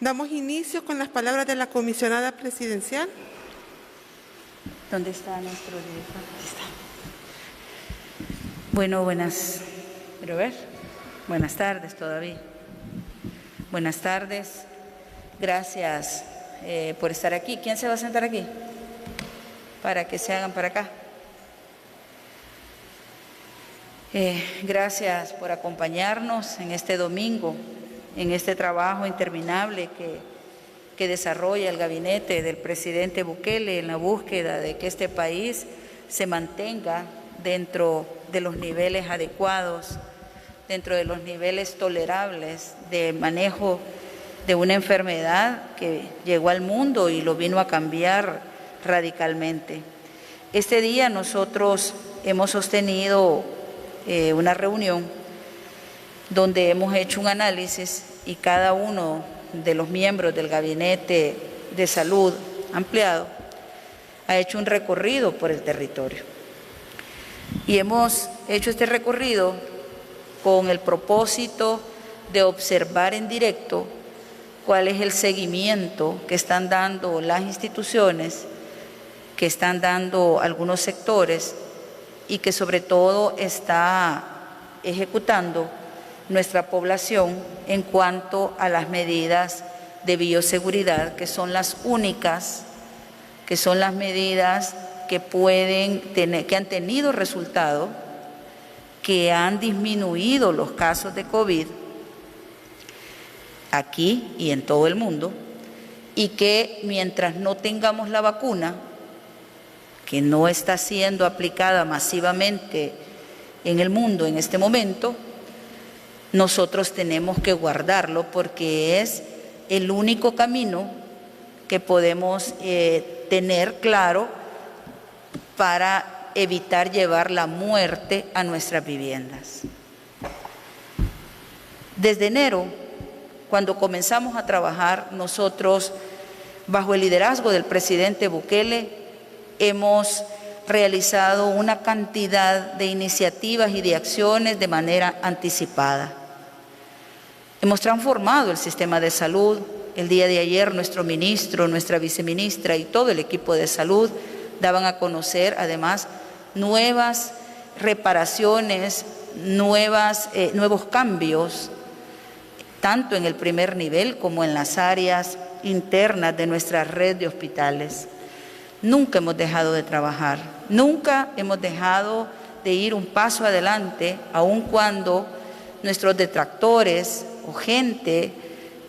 Damos inicio con las palabras de la comisionada presidencial. ¿Dónde está nuestro director? Aquí está. Bueno, buenas tardes todavía. Buenas tardes. Gracias por estar aquí. ¿Quién se va a sentar aquí? Para que se hagan para acá. Gracias por acompañarnos en este domingo, en este trabajo interminable que desarrolla el gabinete del presidente Bukele en la búsqueda de que este país se mantenga dentro de los niveles adecuados, dentro de los niveles tolerables de manejo de una enfermedad que llegó al mundo y lo vino a cambiar radicalmente. Este día nosotros hemos sostenido una reunión donde hemos hecho un análisis y cada uno de los miembros del Gabinete de Salud ampliado ha hecho un recorrido por el territorio. Y hemos hecho este recorrido con el propósito de observar en directo cuál es el seguimiento que están dando las instituciones, que están dando algunos sectores y que sobre todo está ejecutando nuestra población en cuanto a las medidas de bioseguridad, que son las únicas, que son las medidas que que han tenido resultado, que han disminuido los casos de COVID aquí y en todo el mundo, y que mientras no tengamos la vacuna, que no está siendo aplicada masivamente en el mundo en este momento, nosotros tenemos que guardarlo porque es el único camino que podemos tener claro para evitar llevar la muerte a nuestras viviendas. Desde enero, cuando comenzamos a trabajar, nosotros, bajo el liderazgo del presidente Bukele, hemos realizado una cantidad de iniciativas y de acciones de manera anticipada. Hemos transformado el sistema de salud. El día de ayer nuestro ministro, nuestra viceministra y todo el equipo de salud daban a conocer además nuevas reparaciones, nuevos cambios, tanto en el primer nivel como en las áreas internas de nuestra red de hospitales. Nunca hemos dejado de trabajar, nunca hemos dejado de ir un paso adelante, aun cuando nuestros detractores o gente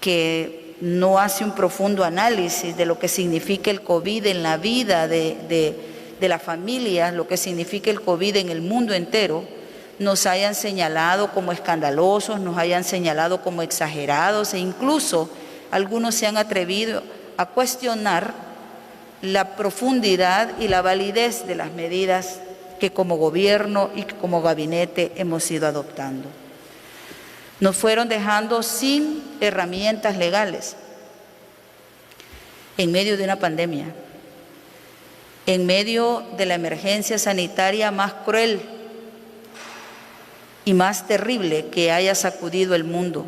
que no hace un profundo análisis de lo que significa el COVID en la vida de las familias, lo que significa el COVID en el mundo entero, nos hayan señalado como escandalosos, nos hayan señalado como exagerados e incluso algunos se han atrevido a cuestionar la profundidad y la validez de las medidas que como gobierno y como gabinete hemos ido adoptando. Nos fueron dejando sin herramientas legales en medio de una pandemia, en medio de la emergencia sanitaria más cruel y más terrible que haya sacudido el mundo.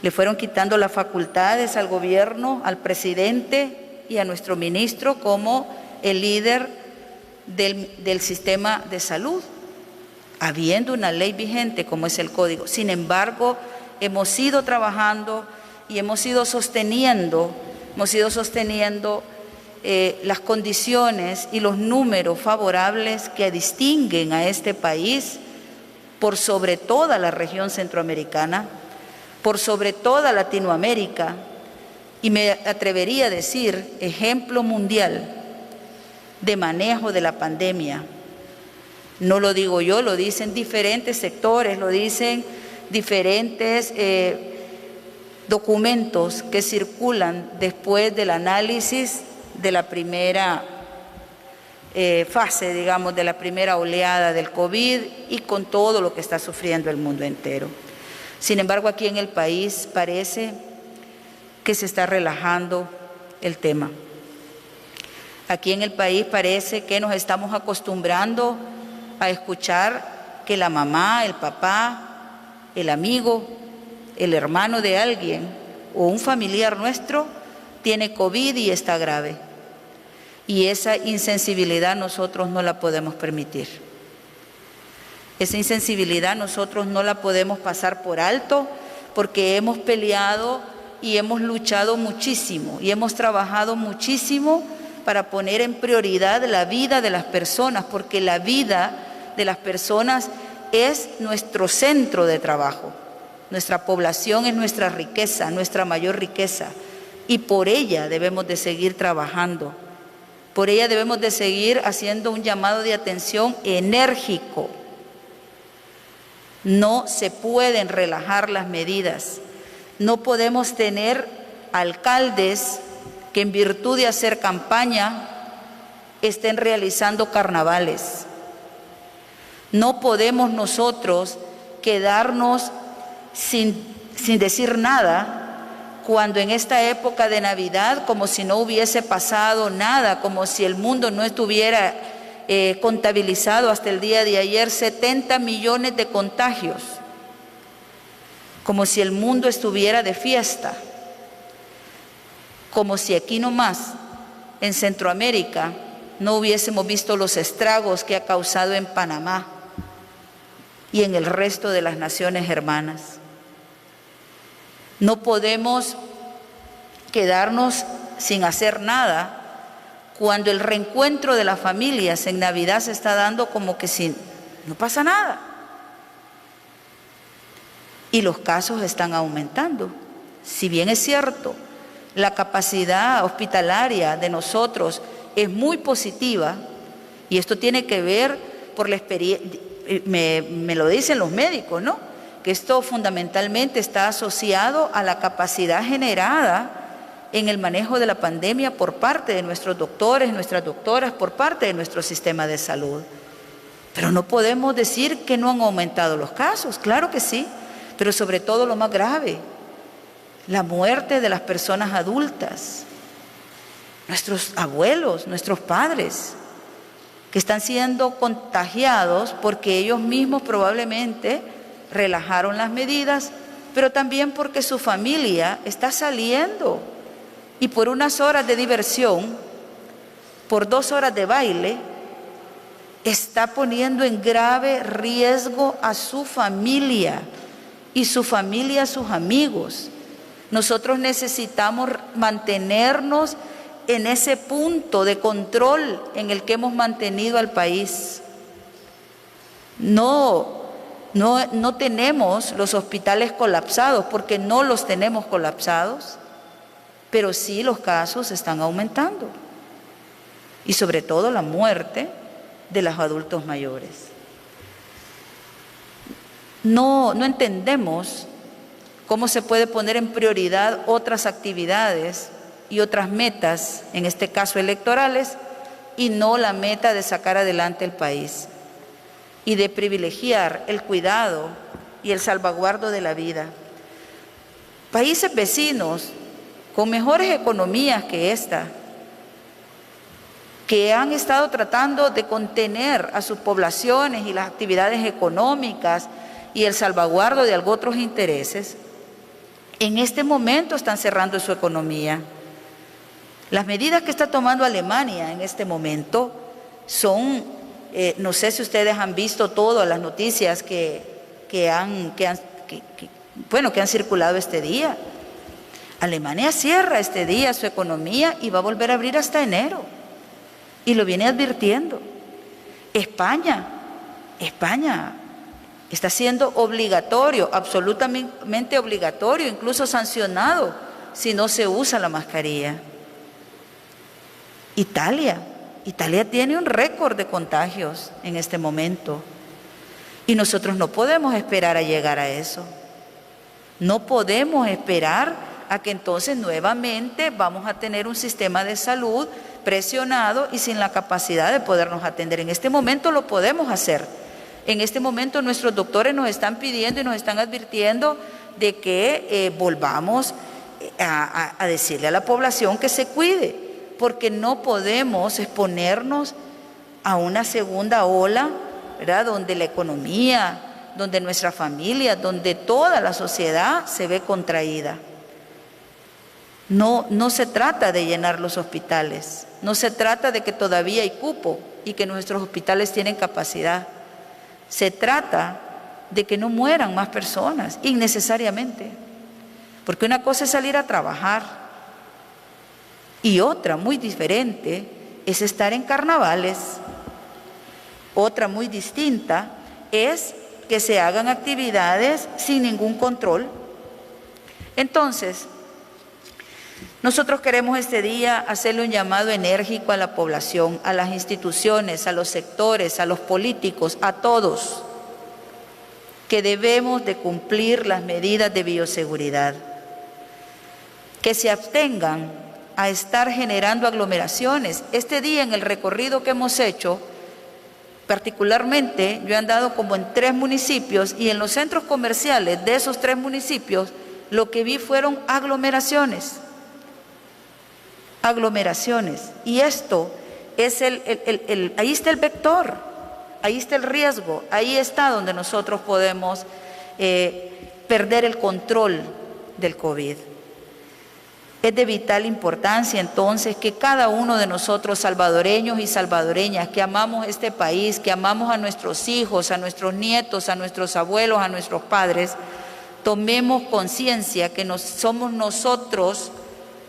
Le fueron quitando las facultades al gobierno, al presidente y a nuestro ministro como el líder del sistema de salud, habiendo una ley vigente como es el Código. Sin embargo, hemos ido trabajando y hemos ido sosteniendo las condiciones y los números favorables que distinguen a este país por sobre toda la región centroamericana, por sobre toda Latinoamérica, y me atrevería a decir, ejemplo mundial de manejo de la pandemia. No lo digo yo, lo dicen diferentes sectores, lo dicen diferentes documentos que circulan después del análisis de la primera fase, digamos, de la primera oleada del COVID y con todo lo que está sufriendo el mundo entero. Sin embargo, aquí en el país parece que se está relajando el tema. Aquí en el país parece que nos estamos acostumbrando a escuchar que la mamá, el papá, el amigo, el hermano de alguien o un familiar nuestro tiene COVID y está grave. Y esa insensibilidad nosotros no la podemos permitir. Esa insensibilidad nosotros no la podemos pasar por alto, porque hemos peleado y hemos luchado muchísimo y hemos trabajado muchísimo para poner en prioridad la vida de las personas, porque la vida de las personas es nuestro centro de trabajo. Nuestra población es nuestra riqueza, nuestra mayor riqueza, y por ella debemos de seguir trabajando. Por ella debemos de seguir haciendo un llamado de atención enérgico. No se pueden relajar las medidas. No podemos tener alcaldes que en virtud de hacer campaña estén realizando carnavales. No podemos nosotros quedarnos sin decir nada cuando en esta época de Navidad, como si no hubiese pasado nada, como si el mundo no estuviera contabilizado hasta el día de ayer 70 millones de contagios, como si el mundo estuviera de fiesta, como si aquí nomás en Centroamérica no hubiésemos visto los estragos que ha causado en Panamá y en el resto de las naciones hermanas. No podemos quedarnos sin hacer nada cuando el reencuentro de las familias en Navidad se está dando como que si no pasa nada. Y los casos están aumentando. Si bien es cierto, la capacidad hospitalaria de nosotros es muy positiva, y esto tiene que ver por la experiencia, me lo dicen los médicos, ¿no? Que esto fundamentalmente está asociado a la capacidad generada en el manejo de la pandemia por parte de nuestros doctores, nuestras doctoras, por parte de nuestro sistema de salud. Pero no podemos decir que no han aumentado los casos, claro que sí, pero sobre todo lo más grave, la muerte de las personas adultas, nuestros abuelos, nuestros padres, que están siendo contagiados porque ellos mismos probablemente relajaron las medidas, pero también porque su familia está saliendo y por unas horas de diversión, por 2 horas de baile, está poniendo en grave riesgo a su familia y su familia a sus amigos. Nosotros necesitamos mantenernos en ese punto de control en el que hemos mantenido al país. No tenemos los hospitales colapsados, porque no los tenemos colapsados, pero sí los casos están aumentando, y sobre todo la muerte de los adultos mayores. No entendemos cómo se puede poner en prioridad otras actividades y otras metas, en este caso electorales, y no la meta de sacar adelante el país y de privilegiar el cuidado y el salvaguardo de la vida. Países vecinos con mejores economías que esta, que han estado tratando de contener a sus poblaciones y las actividades económicas y el salvaguardo de otros intereses, en este momento están cerrando su economía. Las medidas que está tomando Alemania en este momento son, no sé si ustedes han visto todas las noticias que han circulado este día. Alemania cierra este día su economía y va a volver a abrir hasta enero. Y lo viene advirtiendo. España está siendo obligatorio, absolutamente obligatorio, incluso sancionado, si no se usa la mascarilla. Italia tiene un récord de contagios en este momento. Y nosotros no podemos esperar a llegar a eso. No podemos esperar a que entonces nuevamente vamos a tener un sistema de salud presionado y sin la capacidad de podernos atender. En este momento lo podemos hacer. En este momento nuestros doctores nos están pidiendo y nos están advirtiendo de que volvamos a decirle a la población que se cuide, porque no podemos exponernos a una segunda ola, ¿verdad?, donde la economía, donde nuestra familia, donde toda la sociedad se ve contraída. No se trata de llenar los hospitales, no se trata de que todavía hay cupo y que nuestros hospitales tienen capacidad. Se trata de que no mueran más personas innecesariamente. Porque una cosa es salir a trabajar y otra muy diferente es estar en carnavales. Otra muy distinta es que se hagan actividades sin ningún control. Entonces, nosotros queremos este día hacerle un llamado enérgico a la población, a las instituciones, a los sectores, a los políticos, a todos, que debemos de cumplir las medidas de bioseguridad, que se abstengan a estar generando aglomeraciones. Este día en el recorrido que hemos hecho, particularmente yo he andado como en 3 municipios y en los centros comerciales de esos 3 municipios lo que vi fueron aglomeraciones. Y esto es ahí está el vector, ahí está el riesgo, ahí está donde nosotros podemos perder el control del COVID. Es de vital importancia entonces que cada uno de nosotros, salvadoreños y salvadoreñas, que amamos este país, que amamos a nuestros hijos, a nuestros nietos, a nuestros abuelos, a nuestros padres, tomemos conciencia que somos nosotros,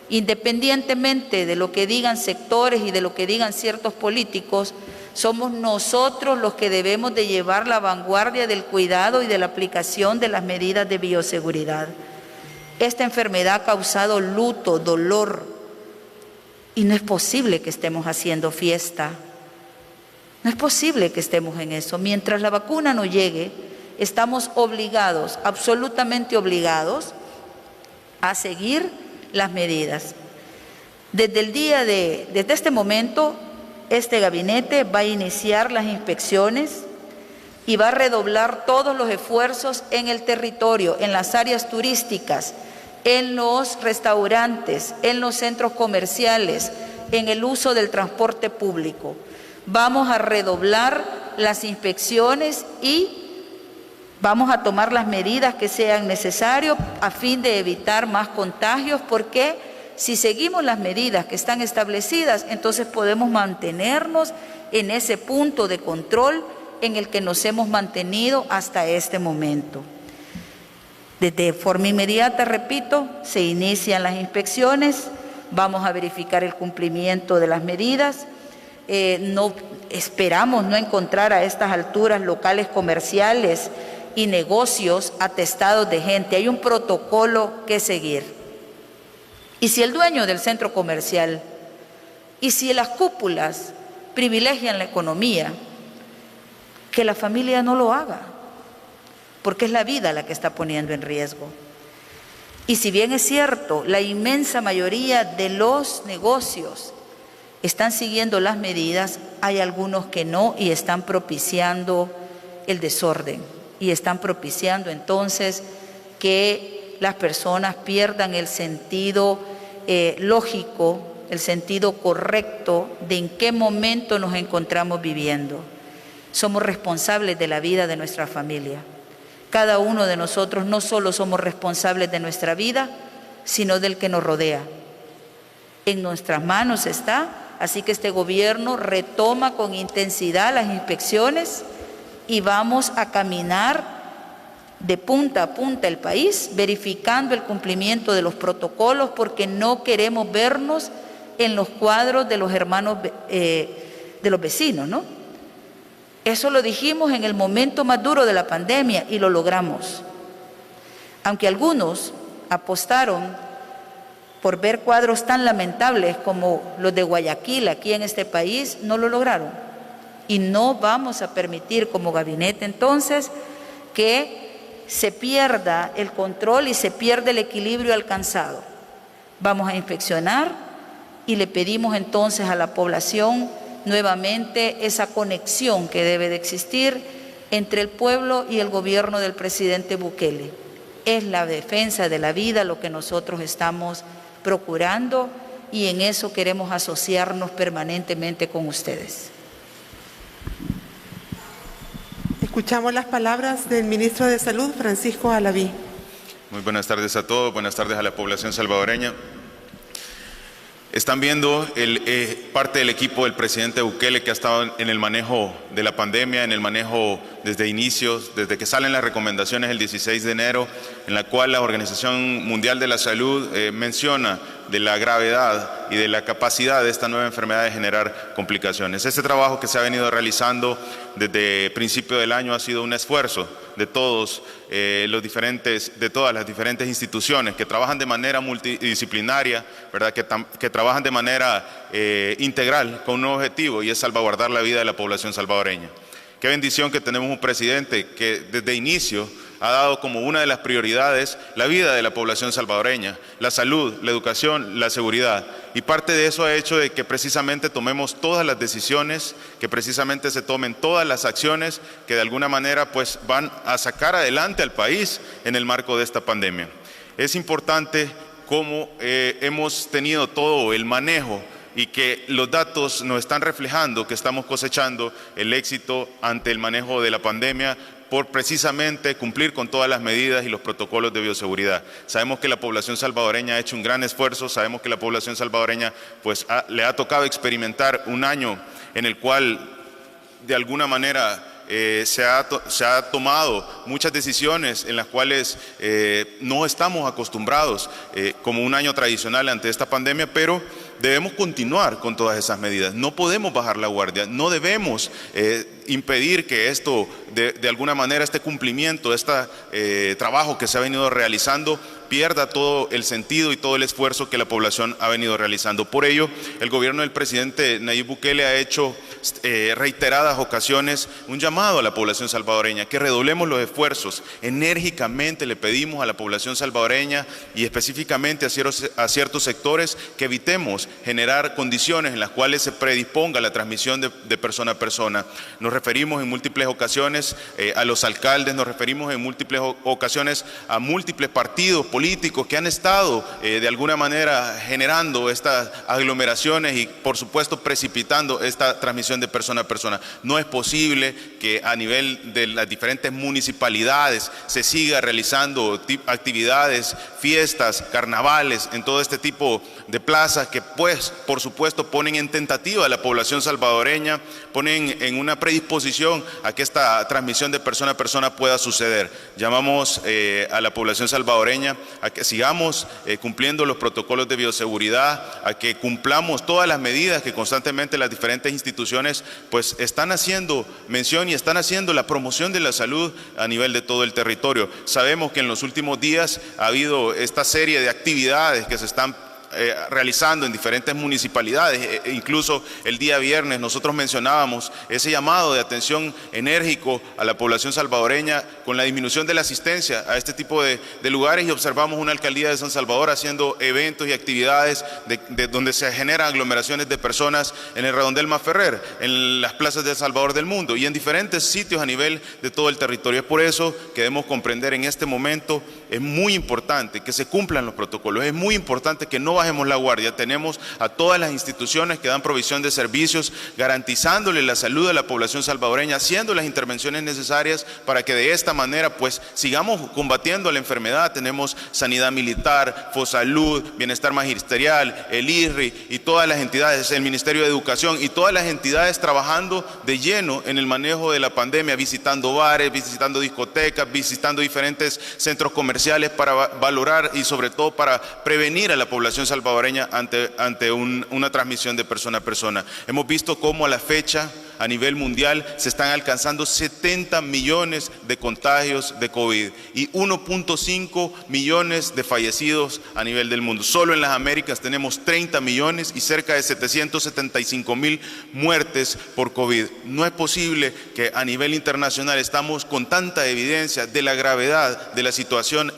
independientemente de lo que digan sectores y de lo que digan ciertos políticos, somos nosotros los que debemos de llevar la vanguardia del cuidado y de la aplicación de las medidas de bioseguridad. Esta enfermedad ha causado luto, dolor, y no es posible que estemos haciendo fiesta. No es posible que estemos en eso. Mientras la vacuna no llegue, estamos obligados, absolutamente obligados, a seguir las medidas. Desde este momento, este gabinete va a iniciar las inspecciones y va a redoblar todos los esfuerzos en el territorio, en las áreas turísticas, en los restaurantes, en los centros comerciales, en el uso del transporte público. Vamos a redoblar las inspecciones y vamos a tomar las medidas que sean necesarias a fin de evitar más contagios, porque si seguimos las medidas que están establecidas, entonces podemos mantenernos en ese punto de control en el que nos hemos mantenido hasta este momento. De forma inmediata, repito, se inician las inspecciones, vamos a verificar el cumplimiento de las medidas. No esperamos no encontrar a estas alturas locales comerciales y negocios atestados de gente. Hay un protocolo que seguir. Y si el dueño del centro comercial y si las cúpulas privilegian la economía, que la familia no lo haga, porque es la vida la que está poniendo en riesgo. Y si bien es cierto, la inmensa mayoría de los negocios están siguiendo las medidas, hay algunos que no y están propiciando el desorden y están propiciando entonces que las personas pierdan el sentido lógico, el sentido correcto de en qué momento nos encontramos viviendo. Somos responsables de la vida de nuestra familia. Cada uno de nosotros no solo somos responsables de nuestra vida, sino del que nos rodea. En nuestras manos está, así que este gobierno retoma con intensidad las inspecciones y vamos a caminar de punta a punta el país, verificando el cumplimiento de los protocolos, porque no queremos vernos en los cuadros de los hermanos, de los vecinos, ¿no? Eso lo dijimos en el momento más duro de la pandemia y lo logramos. Aunque algunos apostaron por ver cuadros tan lamentables como los de Guayaquil aquí en este país, no lo lograron. Y no vamos a permitir como gabinete entonces que se pierda el control y se pierda el equilibrio alcanzado. Vamos a inspeccionar y le pedimos entonces a la población nuevamente esa conexión que debe de existir entre el pueblo y el gobierno del presidente Bukele. Es la defensa de la vida lo que nosotros estamos procurando y en eso queremos asociarnos permanentemente con ustedes. Escuchamos las palabras del ministro de Salud, Francisco Alaví. Muy buenas tardes a todos, buenas tardes a la población salvadoreña. Están viendo parte del equipo del presidente Bukele que ha estado en el manejo de la pandemia, en el manejo desde inicios, desde que salen las recomendaciones el 16 de enero, en la cual la Organización Mundial de la Salud menciona de la gravedad y de la capacidad de esta nueva enfermedad de generar complicaciones. Este trabajo que se ha venido realizando desde principio del año ha sido un esfuerzo de todas las diferentes instituciones que trabajan de manera multidisciplinaria, ¿verdad? Que trabajan de manera integral con un objetivo, y es salvaguardar la vida de la población salvadoreña. Qué bendición que tenemos un presidente que desde inicio ha dado como una de las prioridades la vida de la población salvadoreña, la salud, la educación, la seguridad. Y parte de eso ha hecho de que precisamente tomemos todas las decisiones, que precisamente se tomen todas las acciones que de alguna manera pues van a sacar adelante al país en el marco de esta pandemia. Es importante cómo hemos tenido todo el manejo y que los datos nos están reflejando que estamos cosechando el éxito ante el manejo de la pandemia por precisamente cumplir con todas las medidas y los protocolos de bioseguridad. Sabemos que la población salvadoreña ha hecho un gran esfuerzo, sabemos que la población salvadoreña pues le ha tocado experimentar un año en el cual de alguna manera se ha tomado muchas decisiones en las cuales no estamos acostumbrados como un año tradicional ante esta pandemia, pero debemos continuar con todas esas medidas. No podemos bajar la guardia, no debemos impedir que esto, de alguna manera, este cumplimiento, este trabajo que se ha venido realizando, pierda todo el sentido y todo el esfuerzo que la población ha venido realizando. Por ello, el gobierno del presidente Nayib Bukele ha hecho reiteradas ocasiones un llamado a la población salvadoreña, que redoblemos los esfuerzos. Enérgicamente le pedimos a la población salvadoreña y específicamente a ciertos sectores que evitemos generar condiciones en las cuales se predisponga la transmisión de persona a persona. Nos referimos en múltiples ocasiones a los alcaldes, nos referimos en múltiples ocasiones a múltiples partidos políticos que han estado de alguna manera generando estas aglomeraciones y por supuesto precipitando esta transmisión de persona a persona. No es posible que a nivel de las diferentes municipalidades se siga realizando actividades, fiestas, carnavales en todo este tipo de plazas que pues por supuesto ponen en tentativa a la población salvadoreña, ponen en una predisposición a que esta transmisión de persona a persona pueda suceder. Llamamos a la población salvadoreña a que sigamos cumpliendo los protocolos de bioseguridad, a que cumplamos todas las medidas que constantemente las diferentes instituciones pues están haciendo mención y están haciendo la promoción de la salud a nivel de todo el territorio. Sabemos que en los últimos días ha habido esta serie de actividades que se están realizando en diferentes municipalidades. Incluso el día viernes nosotros mencionábamos ese llamado de atención enérgico a la población salvadoreña con la disminución de la asistencia a este tipo de lugares, y observamos una alcaldía de San Salvador haciendo eventos y actividades donde se generan aglomeraciones de personas en el Redondel Maferrer, en las plazas de El Salvador del mundo y en diferentes sitios a nivel de todo el territorio. Es por eso que debemos comprender en este momento, es muy importante que se cumplan los protocolos, es muy importante que no bajemos la guardia. Tenemos a todas las instituciones que dan provisión de servicios, garantizándole la salud a la población salvadoreña, haciendo las intervenciones necesarias para que de esta manera pues sigamos combatiendo la enfermedad. Tenemos Sanidad Militar, Fosalud, Bienestar Magisterial, el IRRI y todas las entidades, el Ministerio de Educación y todas las entidades trabajando de lleno en el manejo de la pandemia, visitando bares, visitando discotecas, visitando diferentes centros comerciales para valorar y sobre todo para prevenir a la población salvadoreña ante una transmisión de persona a persona. Hemos visto cómo a la fecha a nivel mundial se están alcanzando 70 millones de contagios de COVID y 1.5 millones de fallecidos a nivel del mundo. Solo en las Américas tenemos 30 millones y cerca de 775,000 muertes por COVID. No es posible que a nivel internacional estamos con tanta evidencia de la gravedad de la situación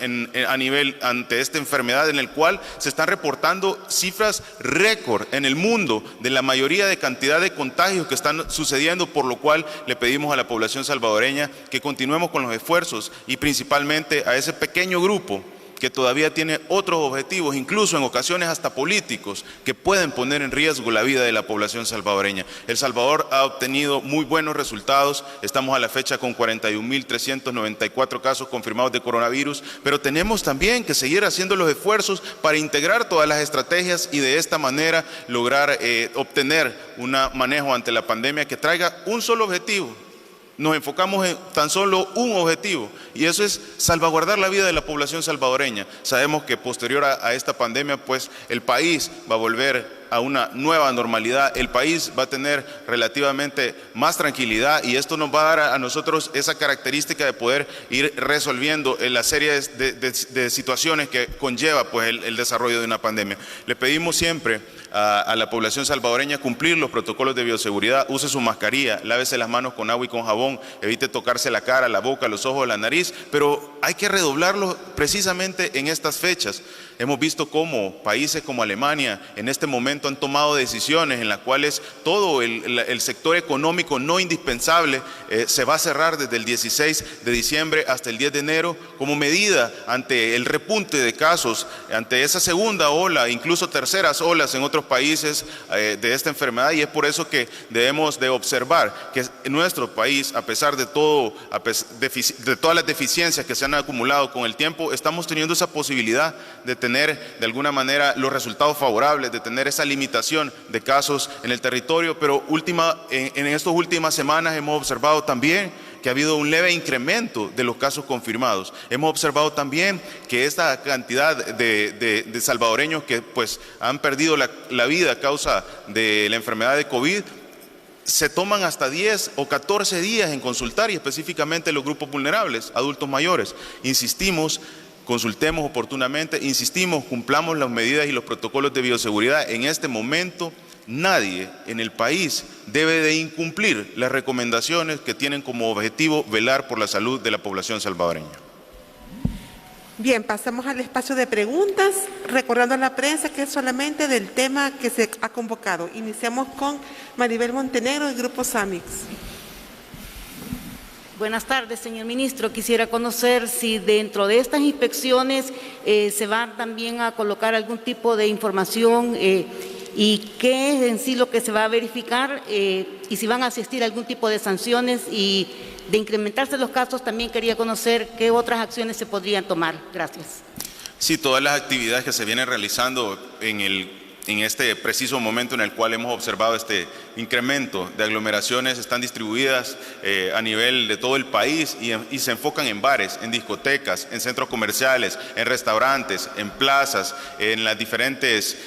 a nivel ante esta enfermedad, en el cual se están reportando cifras récord en el mundo de la mayoría de cantidad de contagios que están sucediendo, por lo cual le pedimos a la población salvadoreña que continuemos con los esfuerzos y principalmente a ese pequeño grupo que todavía tiene otros objetivos, incluso en ocasiones hasta políticos, que pueden poner en riesgo la vida de la población salvadoreña. El Salvador ha obtenido muy buenos resultados, estamos a la fecha con 41.394 casos confirmados de coronavirus, pero tenemos también que seguir haciendo los esfuerzos para integrar todas las estrategias y de esta manera lograr obtener un manejo ante la pandemia que traiga un solo objetivo. Nos enfocamos en tan solo un objetivo, y eso es salvaguardar la vida de la población salvadoreña. Sabemos que posterior a esta pandemia, pues el país va a volver a una nueva normalidad, el país va a tener relativamente más tranquilidad, y esto nos va a dar a nosotros esa característica de poder ir resolviendo la serie de situaciones que conlleva pues el desarrollo de una pandemia. Le pedimos siempre a la población salvadoreña cumplir los protocolos de bioseguridad, use su mascarilla, lávese las manos con agua y con jabón, evite tocarse la cara, la boca, los ojos, la nariz, pero hay que redoblarlo precisamente en estas fechas. Hemos visto cómo países como Alemania en este momento han tomado decisiones en las cuales todo el sector económico no indispensable se va a cerrar desde el 16 de diciembre hasta el 10 de enero como medida ante el repunte de casos, ante esa segunda ola, incluso terceras olas en otros países de esta enfermedad, y es por eso que debemos de observar que en nuestro país, a pesar de todo, de todas las deficiencias que se han acumulado con el tiempo, estamos teniendo esa posibilidad de tener de alguna manera los resultados favorables, de tener esa limitación de casos en el territorio, pero en estas últimas semanas hemos observado también que ha habido un leve incremento de los casos confirmados. Hemos observado también que esta cantidad de salvadoreños que pues han perdido la vida a causa de la enfermedad de COVID se toman hasta 10 o 14 días en consultar, y específicamente los grupos vulnerables, adultos mayores. Insistimos, consultemos oportunamente, insistimos, cumplamos las medidas y los protocolos de bioseguridad. En este momento, nadie en el país debe de incumplir las recomendaciones que tienen como objetivo velar por la salud de la población salvadoreña. Bien, pasamos al espacio de preguntas, recordando a la prensa que es solamente del tema que se ha convocado. Iniciamos con Maribel Montenegro, del Grupo SAMIX. Buenas tardes, señor ministro. Quisiera conocer si dentro de estas inspecciones se va también a colocar algún tipo de información y qué es en sí lo que se va a verificar y si van a asistir a algún tipo de sanciones, y de incrementarse los casos también quería conocer qué otras acciones se podrían tomar. Gracias. Sí, todas las actividades que se vienen realizando en este preciso momento en el cual hemos observado este incremento de aglomeraciones están distribuidas a nivel de todo el país y se enfocan en bares, en discotecas, en centros comerciales, en restaurantes, en plazas, en las diferentes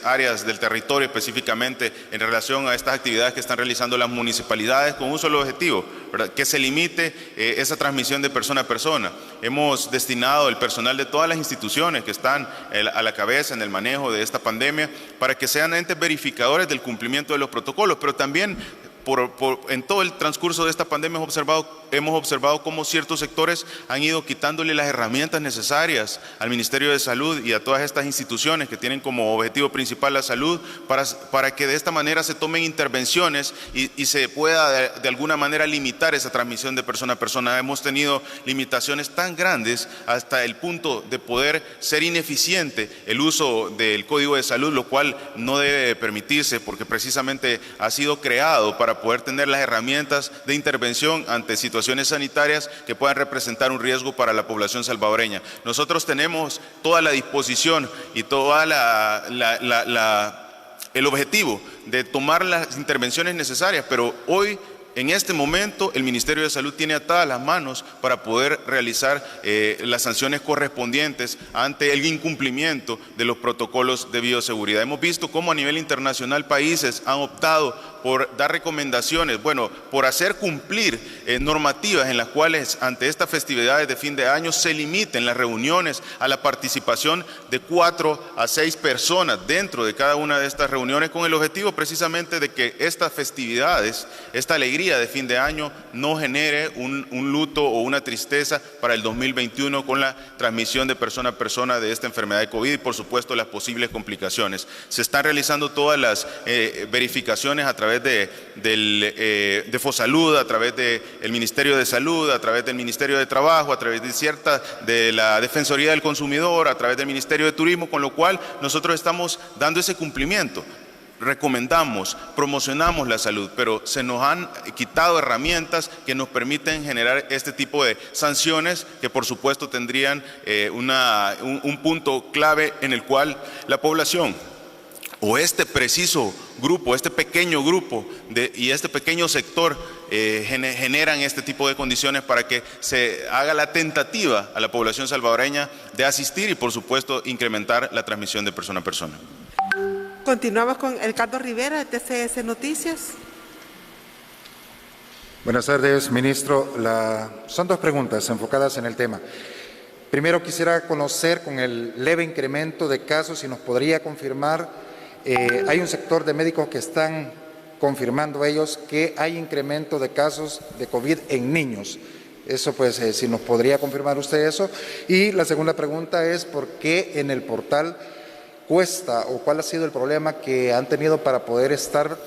áreas del territorio, específicamente en relación a estas actividades que están realizando las municipalidades con un solo objetivo, ¿verdad? Que se limite esa transmisión de persona a persona. Hemos destinado el personal de todas las instituciones que están a la cabeza en el manejo de esta pandemia para que sean entes verificadores del cumplimiento de los protocolos, pero también en todo el transcurso de esta pandemia hemos observado cómo ciertos sectores han ido quitándole las herramientas necesarias al Ministerio de Salud y a todas estas instituciones que tienen como objetivo principal la salud para que de esta manera se tomen intervenciones y se pueda de alguna manera limitar esa transmisión de persona a persona. Hemos tenido limitaciones tan grandes hasta el punto de poder ser ineficiente el uso del Código de Salud, lo cual no debe permitirse porque precisamente ha sido creado para poder tener las herramientas de intervención ante situaciones sanitarias que puedan representar un riesgo para la población salvadoreña. Nosotros tenemos toda la disposición y toda el objetivo de tomar las intervenciones necesarias, pero hoy, en este momento, el Ministerio de Salud tiene atadas las manos para poder realizar las sanciones correspondientes ante el incumplimiento de los protocolos de bioseguridad. Hemos visto cómo a nivel internacional países han optado por dar recomendaciones, por hacer cumplir normativas en las cuales ante estas festividades de fin de año se limiten las reuniones a la participación de 4 a 6 personas dentro de cada una de estas reuniones, con el objetivo precisamente de que estas festividades, esta alegría de fin de año no genere un luto o una tristeza para el 2021 con la transmisión de persona a persona de esta enfermedad de COVID y por supuesto las posibles complicaciones. Se están realizando todas las verificaciones a través través de Fosalud, a través del Ministerio de Salud, a través del Ministerio de Trabajo, a través de la Defensoría del Consumidor, a través del Ministerio de Turismo, con lo cual nosotros estamos dando ese cumplimiento. Recomendamos, promocionamos la salud, pero se nos han quitado herramientas que nos permiten generar este tipo de sanciones que por supuesto tendrían un punto clave en el cual la población o este preciso grupo, este pequeño grupo y este pequeño sector generan este tipo de condiciones para que se haga la tentativa a la población salvadoreña de asistir y por supuesto incrementar la transmisión de persona a persona. Continuamos con Edgardo Rivera, de TCS Noticias. Buenas tardes, ministro. Son dos preguntas enfocadas en el tema. Primero, quisiera conocer con el leve incremento de casos, si nos podría confirmar, hay un sector de médicos que están confirmando ellos que hay incremento de casos de COVID en niños. Eso pues, si nos podría confirmar usted eso. Y la segunda pregunta es, ¿por qué en el portal cuesta o cuál ha sido el problema que han tenido para poder estar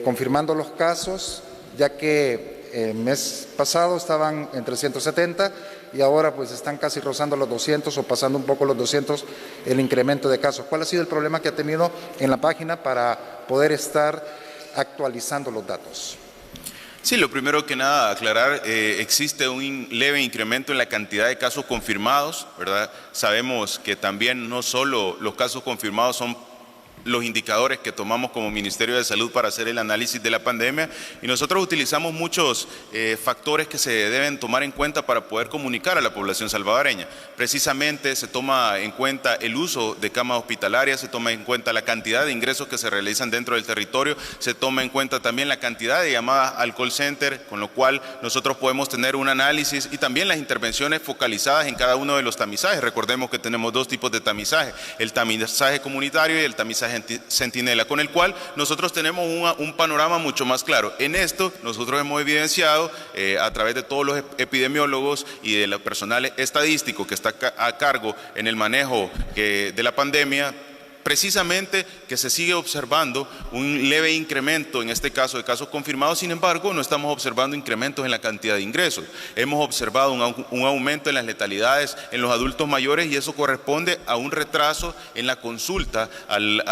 confirmando los casos, ya que el mes pasado estaban en 370 y ahora pues están casi rozando los 200 o pasando un poco los 200 el incremento de casos? ¿Cuál ha sido el problema que ha tenido en la página para poder estar actualizando los datos? Sí, lo primero que nada aclarar, existe un leve incremento en la cantidad de casos confirmados, ¿verdad? Sabemos que también no solo los casos confirmados son los indicadores que tomamos como Ministerio de Salud para hacer el análisis de la pandemia, y nosotros utilizamos muchos factores que se deben tomar en cuenta para poder comunicar a la población salvadoreña. Precisamente se toma en cuenta el uso de camas hospitalarias, se toma en cuenta la cantidad de ingresos que se realizan dentro del territorio, se toma en cuenta también la cantidad de llamadas al call center, con lo cual nosotros podemos tener un análisis y también las intervenciones focalizadas en cada uno de los tamizajes. Recordemos que tenemos dos tipos de tamizaje, el tamizaje comunitario y el tamizaje centinela, con el cual nosotros tenemos un panorama mucho más claro. En esto nosotros hemos evidenciado a través de todos los epidemiólogos y del personal estadístico que está a cargo en el manejo de la pandemia, precisamente que se sigue observando un leve incremento, en este caso de casos confirmados. Sin embargo, no estamos observando incrementos en la cantidad de ingresos. Hemos observado un aumento en las letalidades en los adultos mayores, y eso corresponde a un retraso en la consulta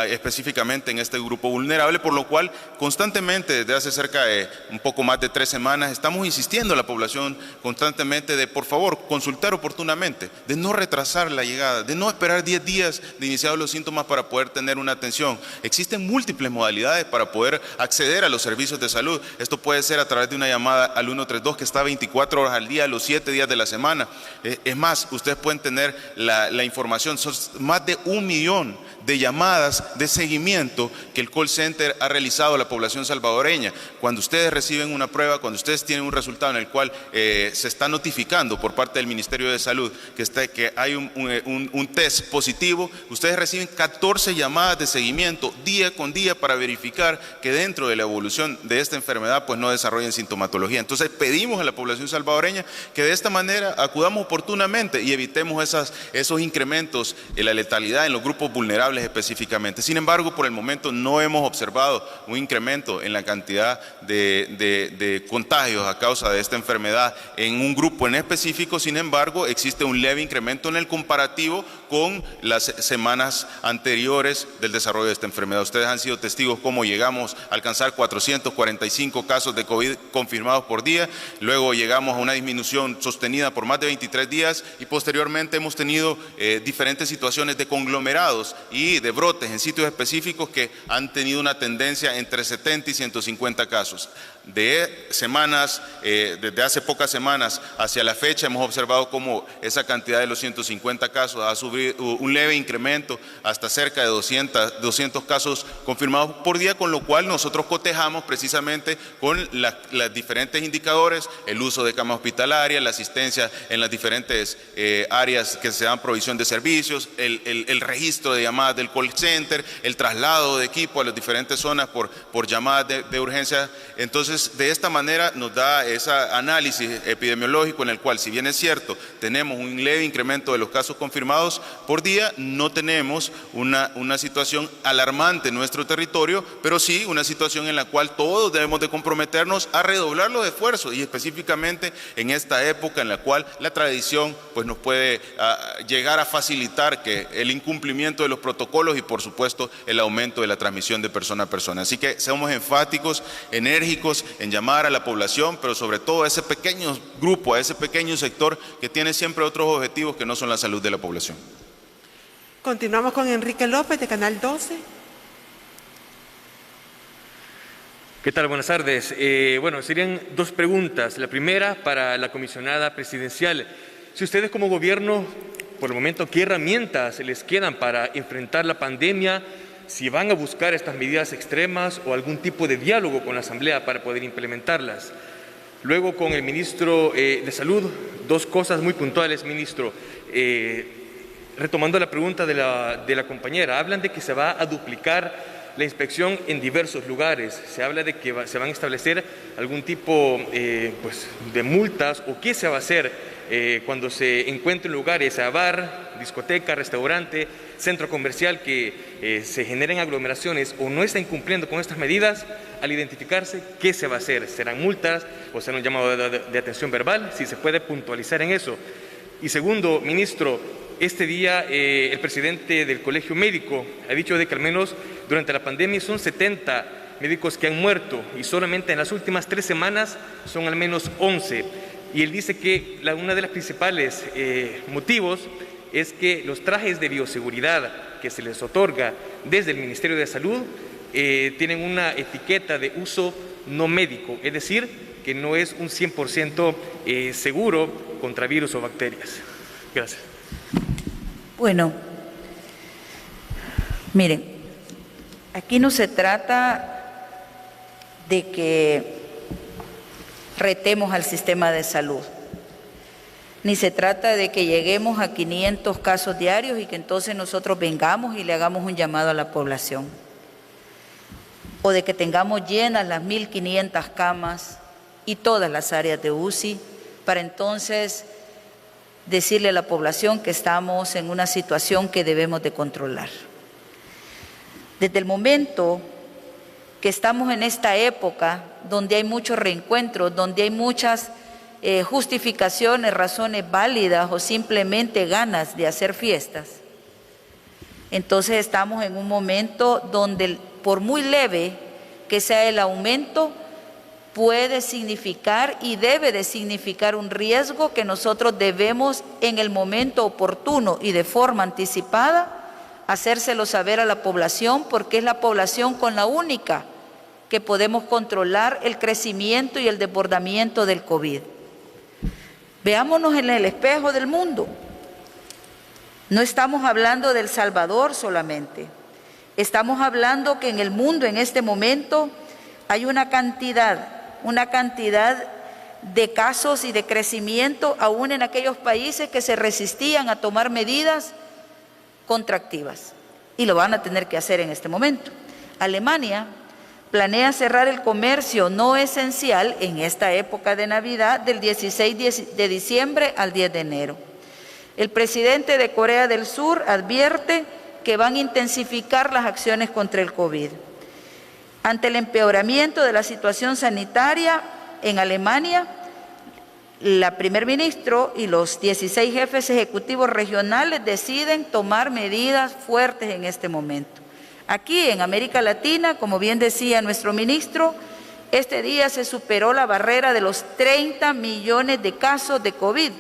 específicamente en este grupo vulnerable, por lo cual constantemente desde hace cerca de un poco más de 3 semanas estamos insistiendo a la población constantemente de por favor consultar oportunamente, de no retrasar la llegada, de no esperar 10 días de iniciados los síntomas para poder tener una atención. Existen múltiples modalidades para poder acceder a los servicios de salud. Esto puede ser a través de una llamada al 132 que está 24 horas al día, los 7 días de la semana. Es más, ustedes pueden tener la información, son más de 1 millón de llamadas de seguimiento que el call center ha realizado a la población salvadoreña. Cuando ustedes reciben una prueba, cuando ustedes tienen un resultado en el cual se está notificando por parte del Ministerio de Salud que hay un test positivo, ustedes reciben 14 llamadas de seguimiento día con día para verificar que dentro de la evolución de esta enfermedad pues no desarrollen sintomatología. Entonces pedimos a la población salvadoreña que de esta manera acudamos oportunamente y evitemos esos incrementos en la letalidad en los grupos vulnerables específicamente. Sin embargo, por el momento no hemos observado un incremento en la cantidad de contagios a causa de esta enfermedad en un grupo en específico. Sin embargo, existe un leve incremento en el comparativo con las semanas anteriores del desarrollo de esta enfermedad. Ustedes han sido testigos cómo llegamos a alcanzar 445 casos de COVID confirmados por día, luego llegamos a una disminución sostenida por más de 23 días y posteriormente hemos tenido diferentes situaciones de conglomerados y de brotes en sitios específicos que han tenido una tendencia entre 70 y 150 casos. De semanas, desde hace pocas semanas hacia la fecha, hemos observado cómo esa cantidad de los 150 casos ha sufrido un leve incremento hasta cerca de 200 casos confirmados por día, con lo cual nosotros cotejamos precisamente con los diferentes indicadores, el uso de camas hospitalarias, la asistencia en las diferentes áreas que se dan provisión de servicios, el registro de llamadas del call center, el traslado de equipo a las diferentes zonas por llamadas de urgencia. Entonces Entonces, de esta manera nos da ese análisis epidemiológico en el cual, si bien es cierto, tenemos un leve incremento de los casos confirmados por día, no tenemos una situación alarmante en nuestro territorio, pero sí una situación en la cual todos debemos de comprometernos a redoblar los esfuerzos, y específicamente en esta época en la cual la tradición pues, nos puede llegar a facilitar que el incumplimiento de los protocolos y, por supuesto, el aumento de la transmisión de persona a persona. Así que seamos enfáticos, enérgicos en llamar a la población, pero sobre todo a ese pequeño grupo, a ese pequeño sector que tiene siempre otros objetivos que no son la salud de la población. Continuamos con Enrique López de Canal 12. ¿Qué tal? Buenas tardes. Bueno, serían dos preguntas. La primera para la comisionada presidencial. Si ustedes como gobierno, por el momento, ¿qué herramientas les quedan para enfrentar la pandemia? Si van a buscar estas medidas extremas o algún tipo de diálogo con la Asamblea para poder implementarlas. Luego, con el ministro de Salud, dos cosas muy puntuales, ministro. Retomando la pregunta de la compañera, hablan de que se va a duplicar la inspección en diversos lugares. Se habla de que se van a establecer algún tipo pues, de multas, o qué se va a hacer cuando se encuentren lugares, a bar, discoteca, restaurante, centro comercial, que se generen aglomeraciones o no estén cumpliendo con estas medidas. Al identificarse, ¿qué se va a hacer? ¿Serán multas o será un llamado de atención verbal? Si se puede puntualizar en eso. Y segundo, ministro, este día el presidente del Colegio Médico ha dicho de que al menos durante la pandemia son 70 médicos que han muerto, y solamente en las últimas 3 semanas son al menos 11. Y él dice que uno de los principales motivos es que los trajes de bioseguridad que se les otorga desde el Ministerio de Salud tienen una etiqueta de uso no médico, es decir, que no es un 100% seguro contra virus o bacterias. Gracias. Bueno, miren, aquí no se trata de que retemos al sistema de salud, ni se trata de que lleguemos a 500 casos diarios y que entonces nosotros vengamos y le hagamos un llamado a la población, o de que tengamos llenas las 1.500 camas y todas las áreas de UCI para entonces decirle a la población que estamos en una situación que debemos de controlar. Desde el momento que estamos en esta época donde hay muchos reencuentros, donde hay muchas justificaciones, razones válidas o simplemente ganas de hacer fiestas, entonces estamos en un momento donde, por muy leve que sea el aumento, puede significar y debe de significar un riesgo que nosotros debemos en el momento oportuno y de forma anticipada hacérselo saber a la población, porque es la población con la única que podemos controlar el crecimiento y el desbordamiento del COVID. Veámonos en el espejo del mundo. No estamos hablando de El Salvador solamente. Estamos hablando que en el mundo en este momento hay una cantidad de casos y de crecimiento aún en aquellos países que se resistían a tomar medidas contractivas, y lo van a tener que hacer en este momento. Alemania planea cerrar el comercio no esencial en esta época de Navidad del 16 de diciembre al 10 de enero. El presidente de Corea del Sur advierte que van a intensificar las acciones contra el COVID. Ante el empeoramiento de la situación sanitaria en Alemania, la primer ministro y los 16 jefes ejecutivos regionales deciden tomar medidas fuertes en este momento. Aquí en América Latina, como bien decía nuestro ministro, este día se superó la barrera de los 30 millones de casos de COVID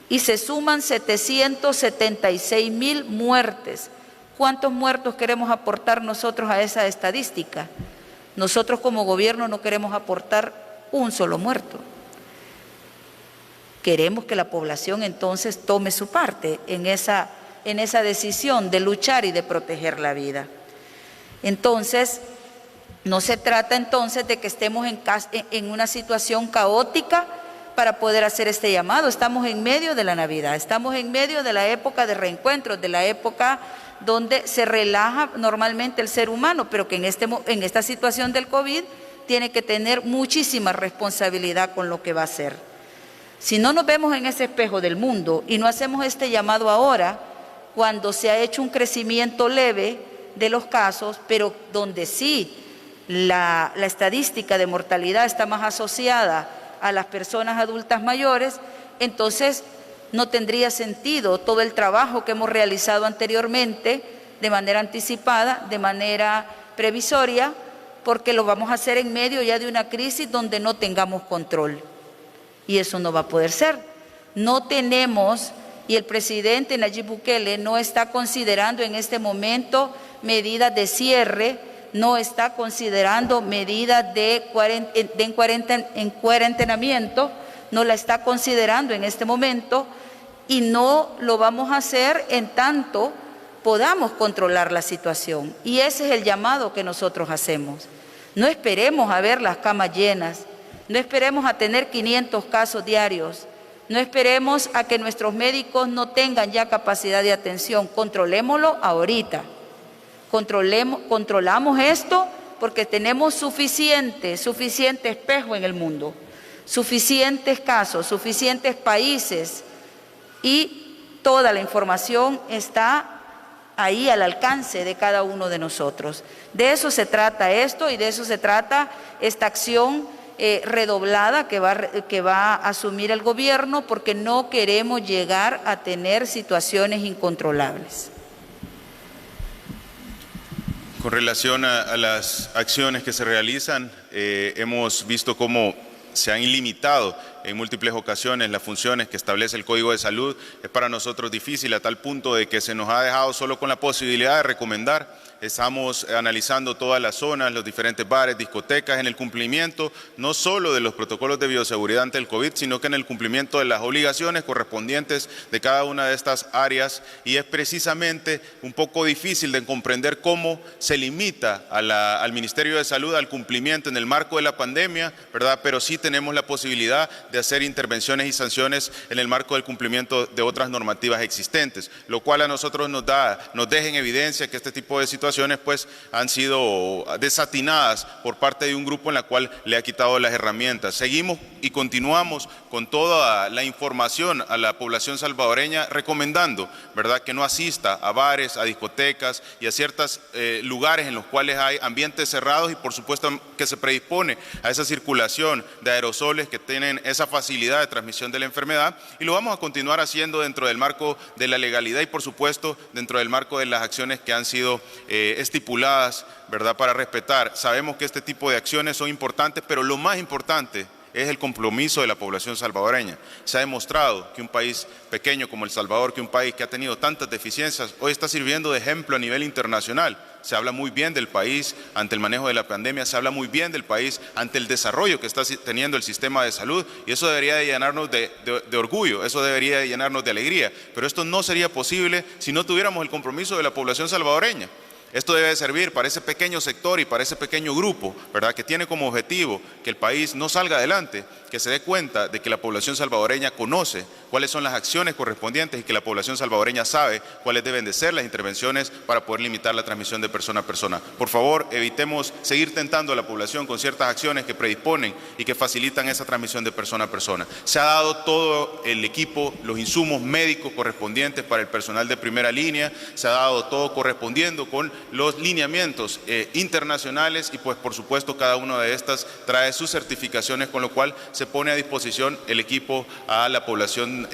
y se suman 776,000 muertes. ¿Cuántos muertos queremos aportar nosotros a esa estadística? Nosotros como gobierno no queremos aportar un solo muerto. Queremos que la población entonces tome su parte en esa decisión de luchar y de proteger la vida. Entonces, no se trata entonces de que estemos en una situación caótica para poder hacer este llamado. Estamos en medio de la Navidad, estamos en medio de la época de reencuentros, de la época donde se relaja normalmente el ser humano, pero que en esta situación del COVID tiene que tener muchísima responsabilidad con lo que va a hacer. Si no nos vemos en ese espejo del mundo y no hacemos este llamado ahora, cuando se ha hecho un crecimiento leve de los casos, pero donde sí la estadística de mortalidad está más asociada a las personas adultas mayores, entonces no tendría sentido todo el trabajo que hemos realizado anteriormente de manera anticipada, de manera previsoria, porque lo vamos a hacer en medio ya de una crisis donde no tengamos control. Y eso no va a poder ser. No tenemos, y el presidente Nayib Bukele no está considerando en este momento medidas de cierre, no está considerando medidas de cuarentenamiento, no la está considerando en este momento y no lo vamos a hacer en tanto podamos controlar la situación. Y ese es el llamado que nosotros hacemos. No esperemos a ver las camas llenas, no esperemos a tener 500 casos diarios, no esperemos a que nuestros médicos no tengan ya capacidad de atención, controlémoslo ahorita. Controlamos esto porque tenemos suficiente espejo en el mundo, suficientes casos, suficientes países y toda la información está ahí al alcance de cada uno de nosotros. De eso se trata esto y de eso se trata esta acción redoblada que va a asumir el gobierno, porque no queremos llegar a tener situaciones incontrolables. Con relación a las acciones que se realizan, hemos visto cómo se han ilimitado en múltiples ocasiones las funciones que establece el Código de Salud. Es para nosotros difícil a tal punto de que se nos ha dejado solo con la posibilidad de recomendar. Estamos analizando todas las zonas, los diferentes bares, discotecas, en el cumplimiento no solo de los protocolos de bioseguridad ante el COVID, sino que en el cumplimiento de las obligaciones correspondientes de cada una de estas áreas, y es precisamente un poco difícil de comprender cómo se limita al Ministerio de Salud al cumplimiento en el marco de la pandemia, ¿verdad? Pero sí tenemos la posibilidad de hacer intervenciones y sanciones en el marco del cumplimiento de otras normativas existentes, lo cual a nosotros nos deja en evidencia que este tipo de situaciones pues han sido desatinadas por parte de un grupo en la cual le ha quitado las herramientas. Seguimos y continuamos con toda la información a la población salvadoreña recomendando, ¿verdad?, que no asista a bares, a discotecas y a ciertos lugares en los cuales hay ambientes cerrados, y por supuesto que se predispone a esa circulación de aerosoles que tienen esa facilidad de transmisión de la enfermedad, y lo vamos a continuar haciendo dentro del marco de la legalidad y por supuesto dentro del marco de las acciones que han sido estipuladas, ¿verdad?, para respetar. Sabemos que este tipo de acciones son importantes, pero lo más importante es el compromiso de la población salvadoreña. Se ha demostrado que un país pequeño como El Salvador, que un país que ha tenido tantas deficiencias, hoy está sirviendo de ejemplo a nivel internacional. Se habla muy bien del país ante el manejo de la pandemia, se habla muy bien del país ante el desarrollo que está teniendo el sistema de salud, y eso debería de llenarnos de orgullo, eso debería de llenarnos de alegría, pero esto no sería posible si no tuviéramos el compromiso de la población salvadoreña. Esto debe servir para ese pequeño sector y para ese pequeño grupo, ¿verdad?, que tiene como objetivo que el país no salga adelante, que se dé cuenta de que la población salvadoreña conoce cuáles son las acciones correspondientes y que la población salvadoreña sabe cuáles deben de ser las intervenciones para poder limitar la transmisión de persona a persona. Por favor, evitemos seguir tentando a la población con ciertas acciones que predisponen y que facilitan esa transmisión de persona a persona. Se ha dado todo el equipo, los insumos médicos correspondientes para el personal de primera línea, se ha dado todo correspondiendo con los lineamientos internacionales, y pues por supuesto cada una de estas trae sus certificaciones, con lo cual se pone a disposición el equipo a la población,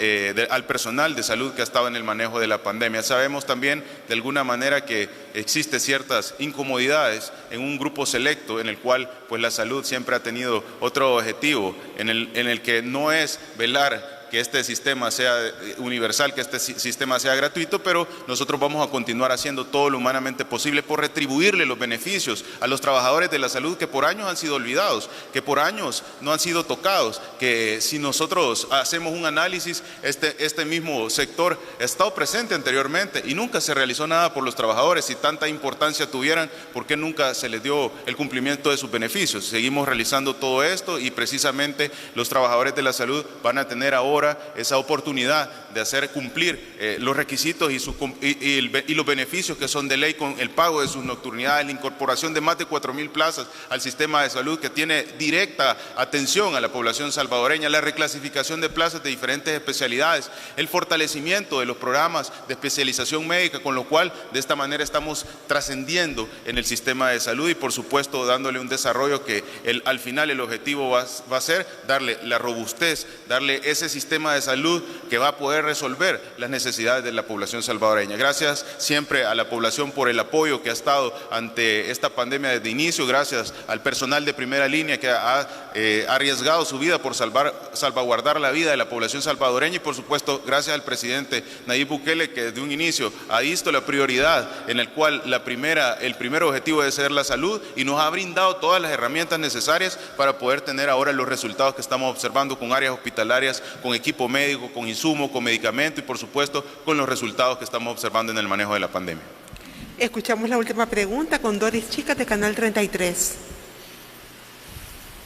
al personal de salud que ha estado en el manejo de la pandemia. Sabemos también de alguna manera que existe ciertas incomodidades en un grupo selecto en el cual pues la salud siempre ha tenido otro objetivo, en el que no es velar que este sistema sea universal, que este sistema sea gratuito, pero nosotros vamos a continuar haciendo todo lo humanamente posible por retribuirle los beneficios a los trabajadores de la salud que por años han sido olvidados, que por años no han sido tocados, que si nosotros hacemos un análisis, este mismo sector ha estado presente anteriormente y nunca se realizó nada por los trabajadores. Si tanta importancia tuvieran, ¿por qué nunca se les dio el cumplimiento de sus beneficios? Seguimos realizando todo esto y precisamente los trabajadores de la salud van a tener ahora ahora esa oportunidad de hacer cumplir los requisitos y los beneficios que son de ley con el pago de sus nocturnidades, la incorporación de más de 4.000 plazas al sistema de salud que tiene directa atención a la población salvadoreña, la reclasificación de plazas de diferentes especialidades, el fortalecimiento de los programas de especialización médica, con lo cual de esta manera estamos trascendiendo en el sistema de salud y por supuesto dándole un desarrollo que al final el objetivo va a ser darle la robustez, darle ese sistema de salud que va a poder resolver las necesidades de la población salvadoreña. Gracias siempre a la población por el apoyo que ha estado ante esta pandemia desde inicio, gracias al personal de primera línea que ha arriesgado su vida por salvaguardar la vida de la población salvadoreña y por supuesto gracias al presidente Nayib Bukele que desde un inicio ha visto la prioridad en el cual el primer objetivo debe ser la salud y nos ha brindado todas las herramientas necesarias para poder tener ahora los resultados que estamos observando con áreas hospitalarias, con equipo médico, con insumos, con medicamentos y por supuesto con los resultados que estamos observando en el manejo de la pandemia. Escuchamos la última pregunta con Doris Chicas de Canal 33.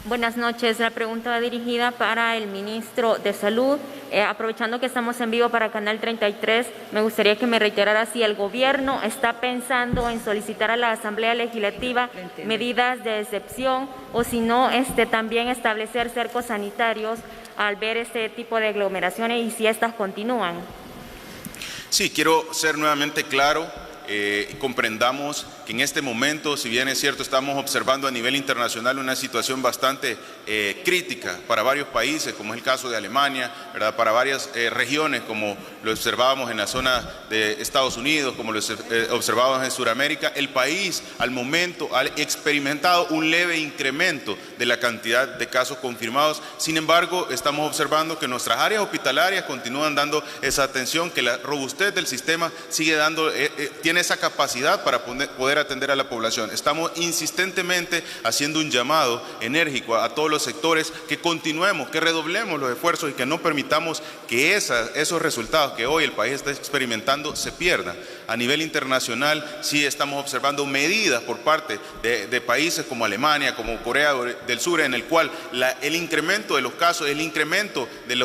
Buenas noches. La pregunta va dirigida para el ministro de Salud. Aprovechando que estamos en vivo para Canal 33, me gustaría que me reiterara si el gobierno está pensando en solicitar a la Asamblea Legislativa medidas de excepción o si no, también establecer cercos sanitarios al ver este tipo de aglomeraciones y si estas continúan. Sí, quiero ser nuevamente claro. Comprendamos que en este momento, si bien es cierto, estamos observando a nivel internacional una situación bastante crítica para varios países, como es el caso de Alemania, ¿verdad? Para varias regiones, como lo observábamos en la zona de Estados Unidos, como lo observábamos en Sudamérica, el país al momento ha experimentado un leve incremento de la cantidad de casos confirmados. Sin embargo, estamos observando que nuestras áreas hospitalarias continúan dando esa atención, que la robustez del sistema sigue dando, tiene esa capacidad para poder atender a la población. Estamos insistentemente haciendo un llamado enérgico a todos los sectores que continuemos, que redoblemos los esfuerzos y que no permitamos que esos resultados que hoy el país está experimentando se pierdan. A nivel internacional sí estamos observando medidas por parte de países como Alemania, como Corea del Sur, en el cual el incremento de los casos, el incremento de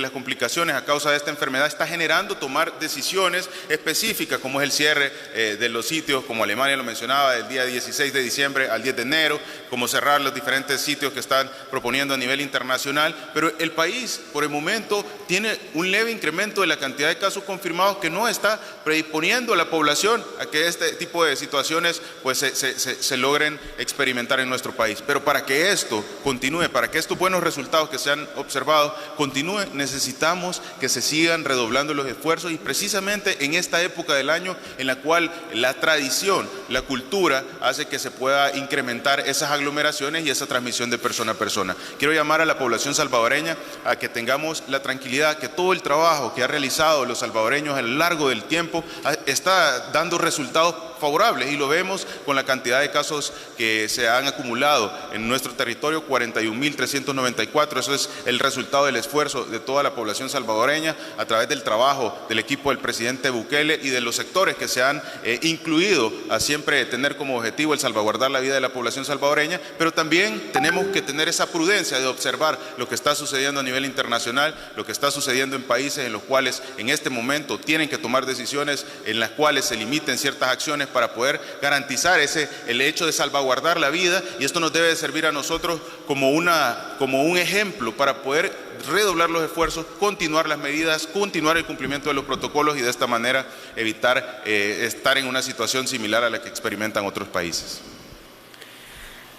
las complicaciones a causa de esta enfermedad está generando tomar decisiones específicas como es el cierre de los sitios, como Alemania lo mencionaba, del día 16 de diciembre al 10 de enero, como cerrar los diferentes sitios que están proponiendo a nivel internacional, pero el país por el momento tiene un leve incremento de la cantidad de casos confirmados que no está predisponiendo a la población a que este tipo de situaciones pues se logren experimentar en nuestro país. Pero para que esto continúe, para que estos buenos resultados que se han observado continúen, necesitamos que se sigan redoblando los esfuerzos y precisamente en esta época del año en la cual la tradición, la cultura hace que se pueda incrementar esas aglomeraciones y esa transmisión de persona a persona. Quiero llamar a la población salvadoreña a que tengamos la tranquilidad que todo el trabajo que han realizado los salvadoreños a lo largo del tiempo está dando resultados favorables y lo vemos con la cantidad de casos que se han acumulado en nuestro territorio, 41.394. Eso es el resultado del esfuerzo de toda la población salvadoreña a través del trabajo del equipo del presidente Bukele y de los sectores que se han incluido a siempre tener como objetivo el salvaguardar la vida de la población salvadoreña, pero también tenemos que tener esa prudencia de observar lo que está sucediendo a nivel internacional, lo que está sucediendo en países en los cuales en este momento tienen que tomar decisiones en las cuales se limiten ciertas acciones para poder garantizar el hecho de salvaguardar la vida, y esto nos debe de servir a nosotros como un ejemplo para poder redoblar los esfuerzos, continuar las medidas, continuar el cumplimiento de los protocolos y de esta manera evitar estar en una situación similar a la que experimentan otros países.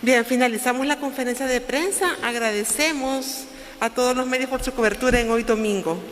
Bien, finalizamos la conferencia de prensa. Agradecemos a todos los medios por su cobertura en hoy domingo.